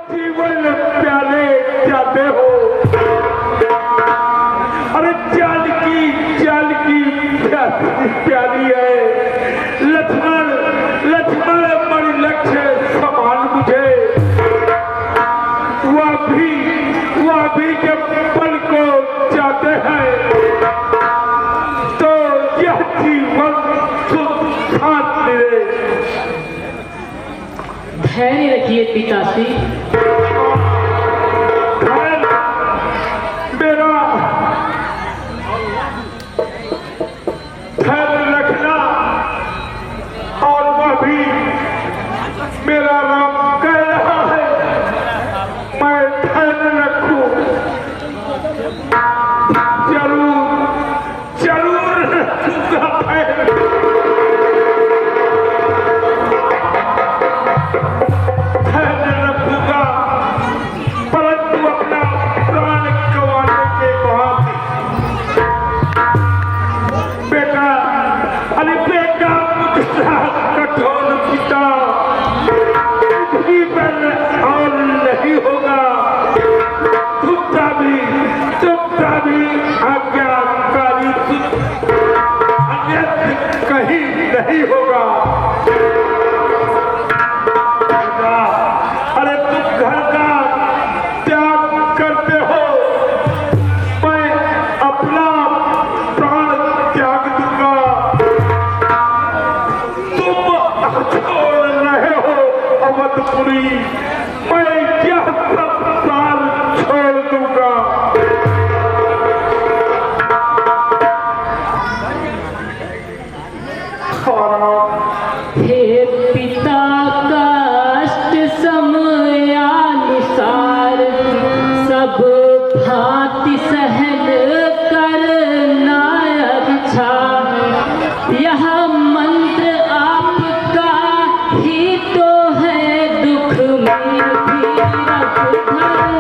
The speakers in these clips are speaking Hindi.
जीवन प्याले जाते हो। अरे चाल की प्याली है। लक्ष्मण लक्ष्मण बड़ी लक्ष्य समान मुझे। वह भी जब पल को जाते हैं तो यह जीवन सुख साथ मिले। धैर्य रखिए पिताश्री। मेरा धैर्य रखना और वह भी मेरा राम कह रहा है मैं धैर्य रखूं। जरूर रखूंगा धैर्य रखूंगा, परंतु अपना प्राण गंवाने के बाद बेटा अरे बेटा मुझसा कठोर पिता पृथ्वी पर और नहीं होगा। तुमका भी आज्ञाकारी अन्यत्र कहीं नहीं होगा। अरे तुम घर का त्याग करते हो, मैं अपना प्राण त्याग दूंगा। तुम छोड़ रहे हो अवधपुरी, मैं यह सब प्राण छोड़ दूंगा। हे पिता कष्ट समयानुसार सब भांति सहन करना अच्छा। यह मंत्र आपका ही तो है, दुख में भी रख धरना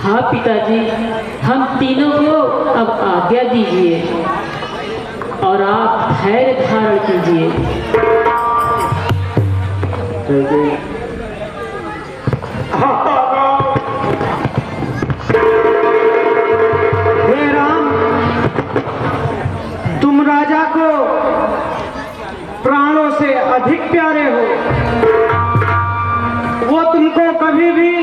हाँ पिताजी, हम तीनों को अब आज्ञा दीजिए और आप धैर्य धारण कीजिए। हे राम, तुम राजा को प्राणों से अधिक प्यारे हो। वो तुमको कभी भी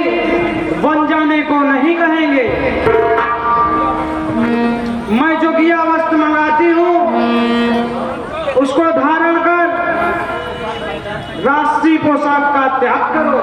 वन जाने को नहीं कहेंगे। मैं जो गिया वस्त्र मंगाती हूँ उसको धारण कर राष्ट्रीय पोशाक का त्याग करो।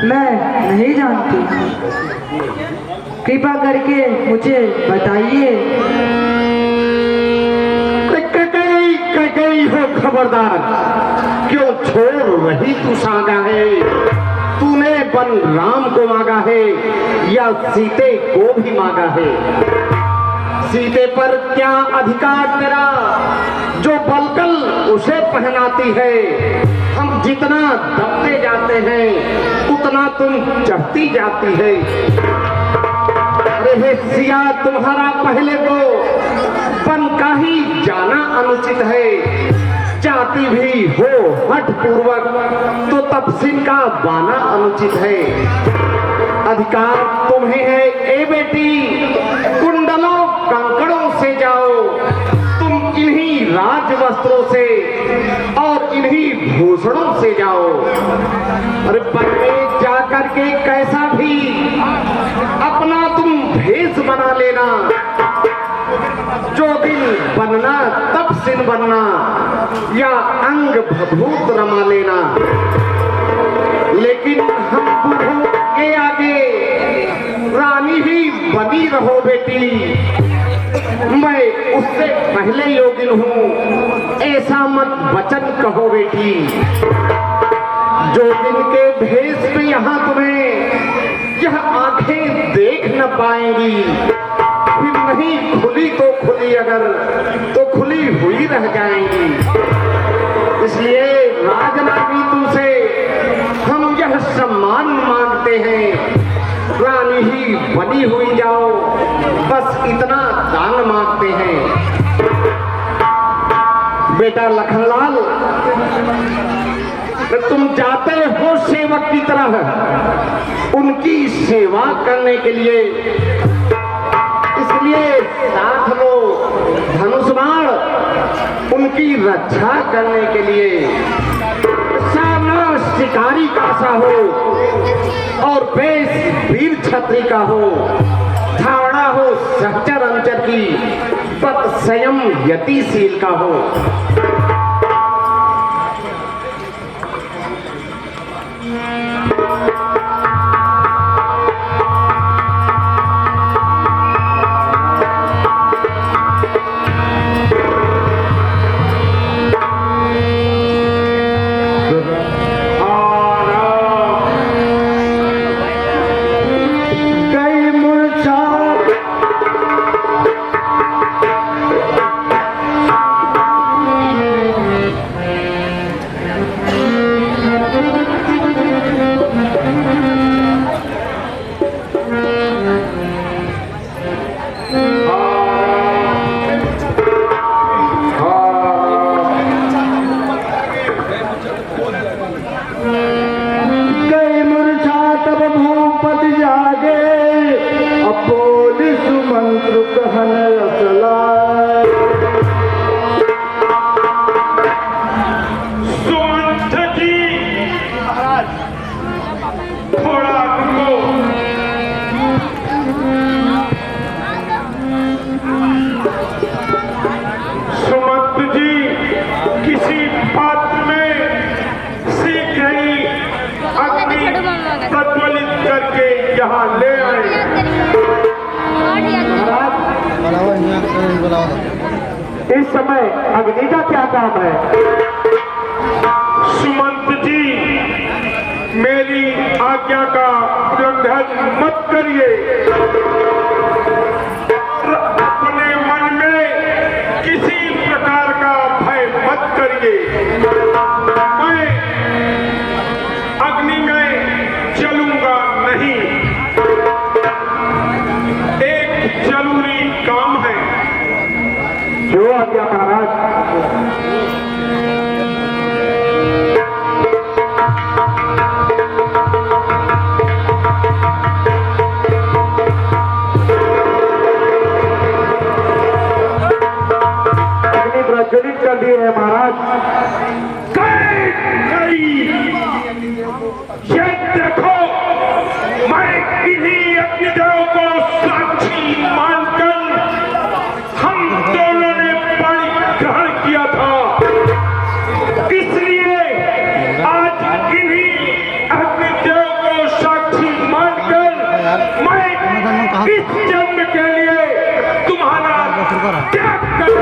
मैं नहीं जानती, कृपा करके मुझे बताइए। कई हो खबरदार, क्यों छोड़ रही तू सागा है? तूने बन राम को मांगा है या सीते को भी मांगा है? सीते पर क्या अधिकार तेरा जो बलकल उसे पहनाती है? हम जितना दबते जाते हैं उतना तुम चढ़ती जाती है। अरे हे सिया, तुम्हारा पहले तो बन का ही जाना अनुचित है। जाति भी हो हठ पूर्वक तो तपसीन का बाना अनुचित है। अधिकार तुम्हें है ए बेटी, कुंडलों कंकड़ों से जाओ। तुम इन्हीं राज वस्त्रों से और इन्हीं भूषणों से जाओ। अरे वन में जा करके कैसा भी अपना तुम भेष बना लेना। जो दिन बनना तब सिन बनना या अंग भभूत रमा लेना। लेकिन हम बूढ़ों के आगे रानी ही बनी रहो बेटी। मैं उससे पहले योगिन हूँ, ऐसा मत वचन कहो बेटी। जो दिन के भेष में यहाँ तुम्हें यह आंखें देख न पाएंगी, फिर नहीं खुली तो खुली, अगर तो खुली हुई रह जाएंगी। इसलिए राजनागरिकों से हम यह सम्मान मांगते हैं, रानी ही बनी हुई जाओ, बस इतना दान मांगते हैं। बेटा लखनलाल, तुम जाते हो सेवक की तरह उनकी सेवा करने के लिए, इसलिए साथ लो धनुष बाण उनकी रक्षा करने के लिए। सामना शिकारी का सा हो और बेस वीर छत्री का हो, धावड़ा हो सहचर अंचर की, पत संयम यतिशील का हो। अग्नि का क्या काम है? सुमंत जी, मेरी आज्ञा का उल्लंघन मत करिए। अपने मन में किसी प्रकार का भय मत करिए। मैं अग्नि में जलूंगा नहीं। एक जरूरी काम है। जो आज्ञा महाराज। प्रज्वलित कर दिए है महाराज। ये देखो, मैं इन्हीं अग्निदेव को साक्षी मानकर हम दोनों ने पानी ग्रहण किया था। इसलिए आज इन्हीं अग्निदेव को साक्षी मानकर मैं इस जन्म के लिए तुम्हारा त्याग कर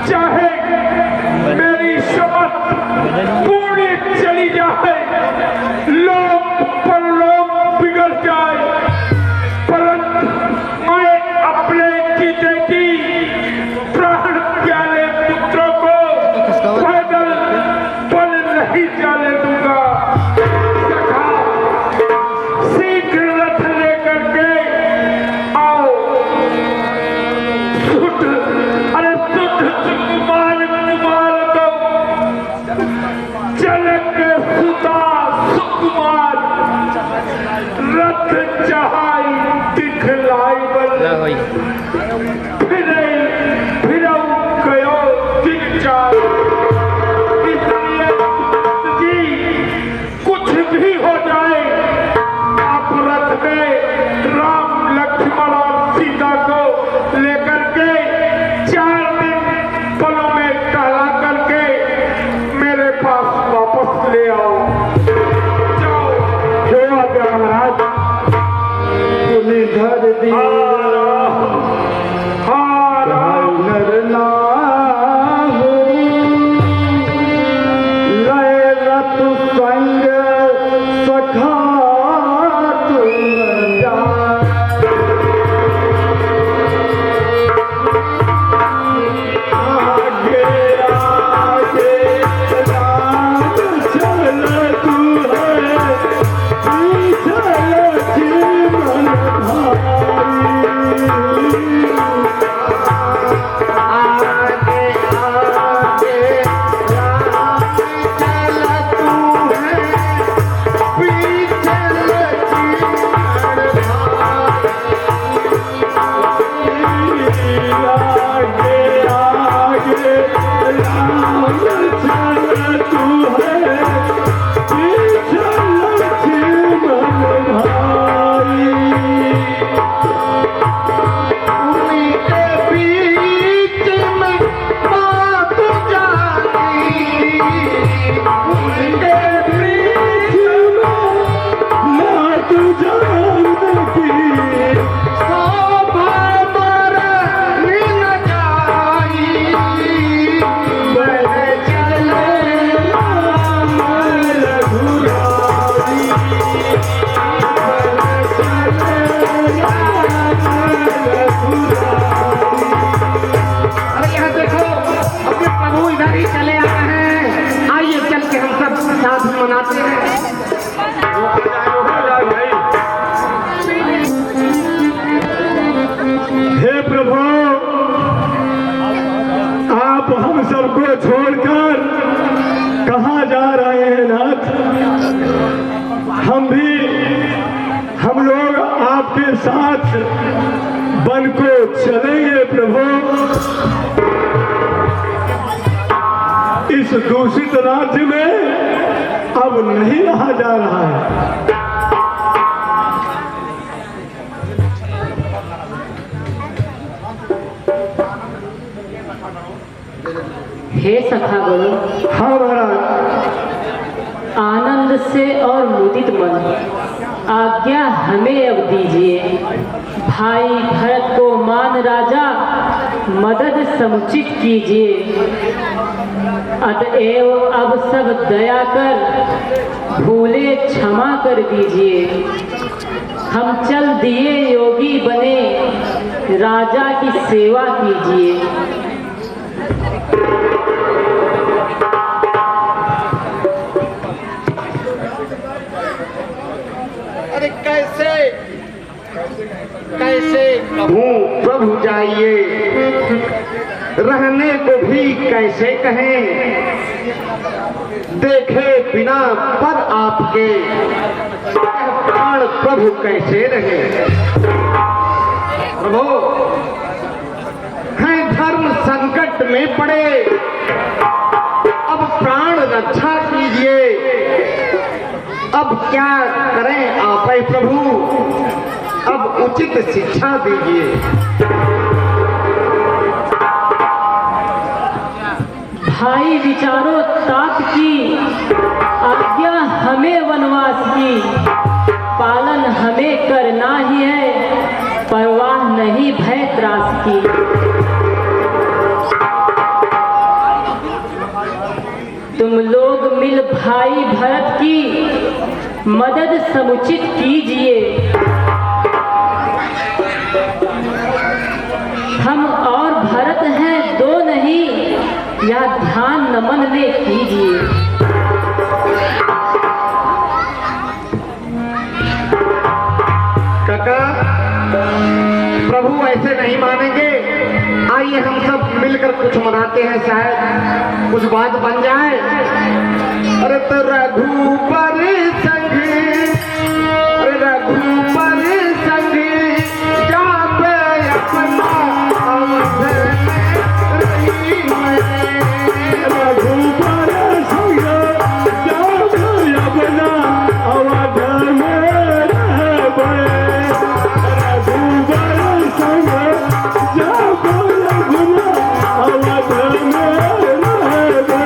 चाहे मेरी शपथ पूरी चली जाए, लोग परलोक बिगड़ जाए, परंतु मैं अपने जीते जी प्राण प्याले पुत्रों को पैदल बल नहीं जाने दूंगा। शीघ्र रथ लेकर के आओ। सुकुमार रथ चढ़ाई दिखलाई बल फिर गयो दिन चार। इसलिए जी कुछ भी हो जाए, आप रथ में राम लक्ष्मण और सीता को लेकर के 4 दिन पलों में टहला करके मेरे पास वापस ले आओ। धर दिया नरना हो लय रत संग सखा तुम जा। आगे आगे राम चल तू है, चल जीवन सबको छोड़कर कहाँ जा रहे हम लोग आपके साथ बन को चलेंगे प्रभु। इस दूषित राज्य में अब नहीं रहा जा रहा है। हे सखा गरुड़, हाँ महाराज। आनंद से और मुदित मन आज्ञा हमें अब दीजिए। भाई भरत को मान राजा मदद समुचित कीजिए। अतएव अब सब दया कर भूले क्षमा कर दीजिए। हम चल दिए योगी बने राजा की सेवा कीजिए। अरे कैसे कैसे प्रभु जाइए, रहने को भी कैसे कहें। देखे बिना पर आपके प्राण प्रभु कैसे रहे। प्रभु हैं धर्म संकट में पड़े, अब प्राण रक्षा कीजिए। अब क्या करें आप प्रभु, अब उचित शिक्षा दीजिए। भाई विचारो तात की आज्ञा हमें वनवास की। पालन हमें करना ही है, परवाह नहीं भय त्रास की। तुम लोग मिल भाई भरत की मदद समुचित कीजिए। हम और भरत हैं दो नहीं, यह ध्यान नमन में कीजिए। काका प्रभु ऐसे नहीं मानेंगे। आइए हम सब मिलकर कुछ मनाते हैं, शायद कुछ बात बन जाए। अरे तो रघुबर संग, अरे रघुबर संग जाबे अपना अवध रही मैं। रघुबर संग जाबे अपना अवध में रहबे। रघुबर संग जाबे अपना अवध में रहबे।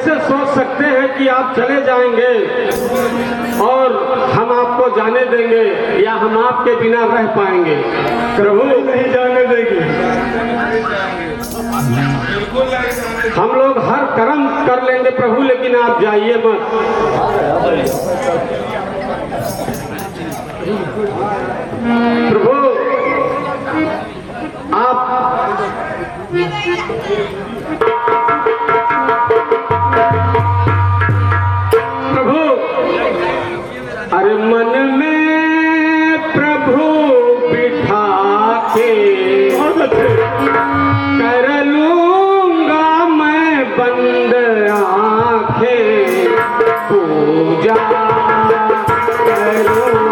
कैसे सोच सकते हैं कि आप चले जाएंगे और हम आपको जाने देंगे या हम आपके बिना रह पाएंगे? प्रभु नहीं जाने देंगे। हम लोग हर कर्म कर लेंगे प्रभु, लेकिन आप जाइए मत। प्रभु आप प्रभु, अरे मन में प्रभु बिठा के कर लूंगा मैं बंद आंखें, पूजा करूं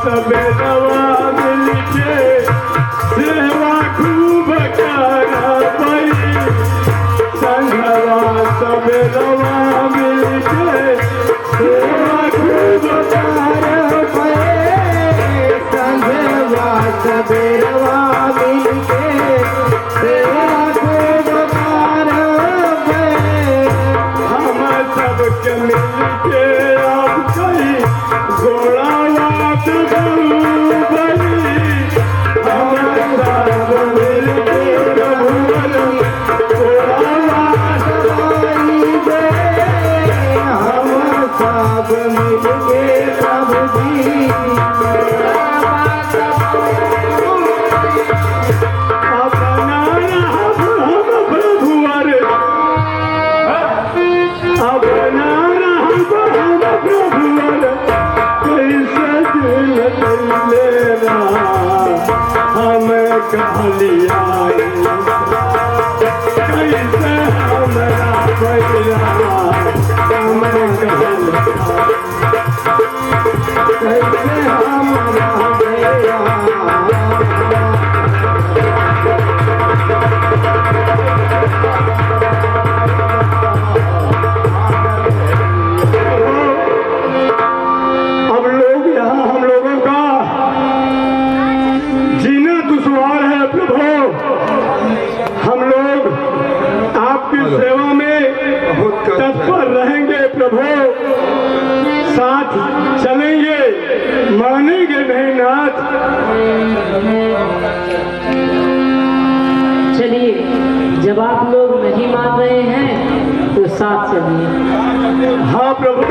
सबेरवा मिलके सेवा खूब करबई संघवा सबेरवा मिलके सेवा खूब करबई संघवा सबेरवा मिलके सेवा खूब करबई हम सबके मिलके अब कई घोड़ा बात बनी हम सब मिलके रघुवर घोड़ा बात बनी दे हम सब मिलके प्रभु जी अपना हम प्रभुवर अपना हम प्रभुवर कैसे दिल लेना हम कहलिया कैसे हमरा पैरा हम कहलिया कैसे हमरा पैरा अब लोग यहाँ हम लोगों का जीना दुश्वार है प्रभु हम लोग आपकी सेवा में तत्पर रहेंगे प्रभु साथ चलेंगे मानेंगे नहीं नाथ चलिए जब आप लोग नहीं मान रहे हैं तो साथ चलिए। हाँ प्रभु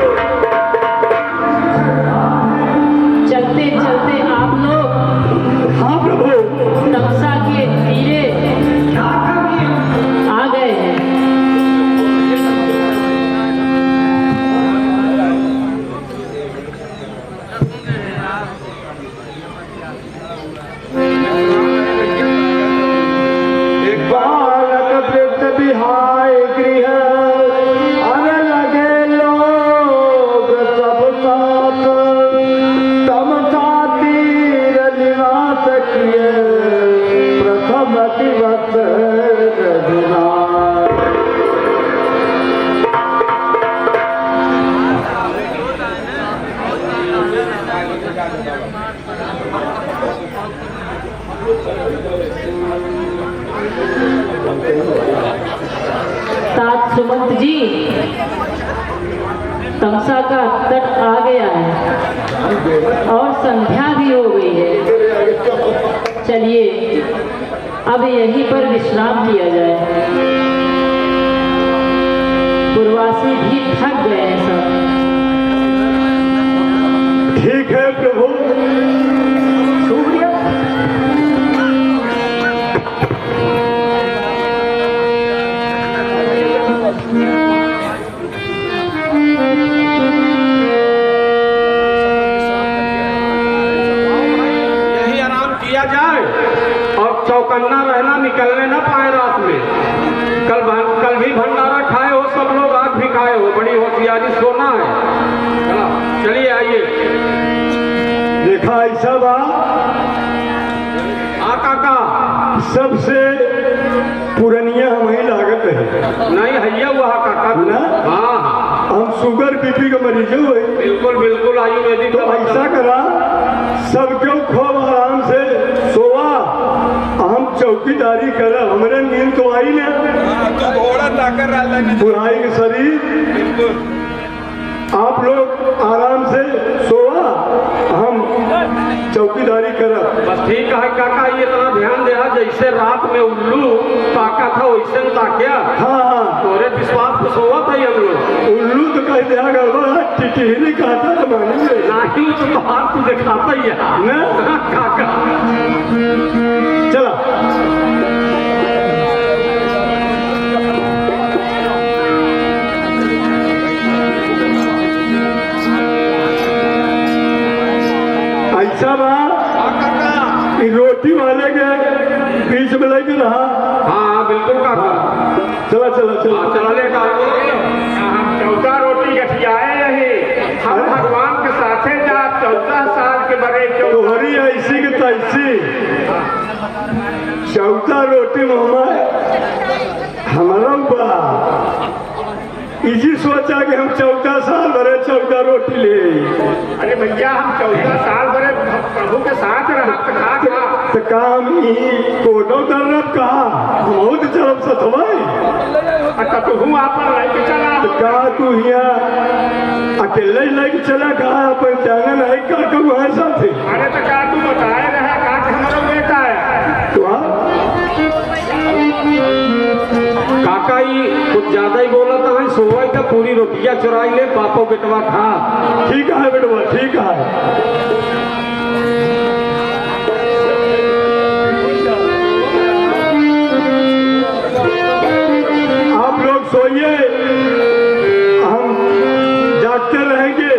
चलते चलते आप लोग हाँ प्रभु तमसा के तीरे आ गए हैं। बालक वृद्ध बिहाय गृह अन लगे लोग सब साथ तमसा तीर निवास किए प्रथम दिवस रघुनाथ। तात सुमंत जी तमसा का तट आ गया है और संध्या भी हो गई है। चलिए अब यहीं पर विश्राम किया जाए। पूर्वासी भी थक गए हैं सब। ठीक है प्रभु यही आराम किया जाए और चौकन्ना रहना, निकलने ना पाए रात में। कल भी भंडारा खाए हो सब लोग, आज भी खाए हो, बड़ी होशियारी सोना है। चलिए आइए। देखा ऐसा बा काका सबसे पुरनिया हमें लागत है नहीं हैया हुआ काका ना? हाँ हाँ हम शुगर बीपी के मरीजों हुए बिल्कुल बिल्कुल आयुर्वेदिक तो ऐसा करा सब क्यों खूब आराम से सोवा, हम चौकीदारी करा, हमारे नींद तो आई ना बुढ़ाई के शरीर आप लोग आराम से सोवा, हम चौकीदारी करा। बस ठीक है काका, ये इतना ध्यान दे जैसे रात में उल्लू ताका था वैसे न ताक्या। हाँ हाँ तोरे विश्वास पे सोवा था हम लोग। उल्लू तो कह दिया गड़बड़, टिटहरी कहता तो मानेंगे नहीं तो हाथ तू दिखाता ही है ना काका। चला ऐसा बा रोटी वाले के बीच में लेके रहा। हाँ बिल्कुल काका। चला चला चला चला ले हम 14 रोटी गठियाए रहे, हम भगवान के साथे जा 14 साल के बड़े अस्सी चौथा रोटी मामा हमारा बा इसी सोचा कि हम 14 साल भरे 14 रोटी ले। अरे भैया हम 14 साल भरे प्रभु के साथ रहा खा तो काम ही कोनो दर्रब कहा बहुत चरम सतवाई अच्छा तो हूँ आप लेके चला तो कहा तू यहाँ अकेले लेके चला कहा अपन जाना नहीं का वहाँ साथे। अरे तो क्या तू बताए रहा का हमारा बेटा है तो आप काका ही कुछ ज्यादा ही बोला था सोवा का पूरी रोटियां चुराई ले पापो बेटवा खा। ठीक है बेटवा ठीक है। आप लोग सोइए हम जागते रहेंगे